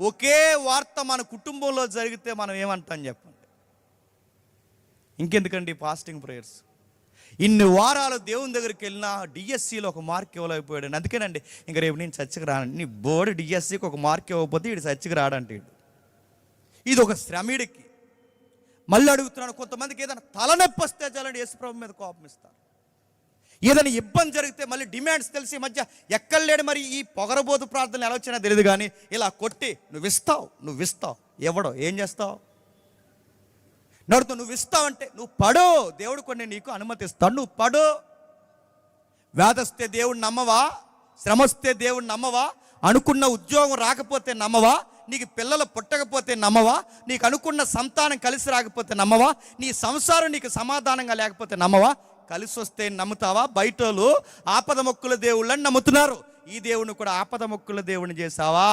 ఒకే వార్త మన కుటుంబంలో జరిగితే మనం ఏమంటాం చెప్పండి? ఇంకెందుకండి ఫాస్టింగ్ ప్రేయర్స్? ఇన్ని వారాలు దేవుని దగ్గరికి వెళ్ళినా డిఎస్సిలో ఒక మార్క్ ఇవ్వలేకపోయాడు. అందుకేనండి ఇంక రేపు నేను చర్చకి రానండి. నీ బోర్డు డిఎస్సికి ఒక మార్క్ ఇవ్వకపోతే వీడు చర్చకి రాడంటే ఇది ఒక శ్రమిడికి. మళ్ళీ అడుగుతున్నాను, కొంతమందికి ఏదైనా తలనొప్పి వస్తే చాలండి యేసుప్రభు మీద కోపం ఇస్తారు. ఏదైనా ఇబ్బంది జరిగితే మళ్ళీ డిమాండ్స్ తెలిసి మధ్య ఎక్కడలేడు. మరి ఈ పొగరబోతు ప్రార్థనలు ఎలా వచ్చినా తెలియదు, కానీ ఇలా కొట్టి నువ్వు ఇస్తావు ఎవడో ఏం చేస్తావు? నడుతూ నువ్వు ఇస్తావంటే నువ్వు పడు, దేవుడు కొన్ని నీకు అనుమతిస్తాడు, నువ్వు పడు. వ్యాధొస్తే దేవుడు నమ్మవా? శ్రమ వస్తే దేవుడు నమ్మవా? అనుకున్న ఉద్యోగం రాకపోతే నమ్మవా? నీకు పిల్లలు పుట్టకపోతే నమ్మవా? నీకు అనుకున్న సంతానం కలిసి రాకపోతే నమ్మవా? నీ సంసారం నీకు సమాధానంగా లేకపోతే నమ్మవా? కలిసి వస్తే నమ్ముతావా? బయటోళ్ళు ఆపద మొక్కుల దేవుళ్ళని నమ్ముతున్నారు, ఈ దేవుని కూడా ఆపద మొక్కుల దేవుని చేసావా?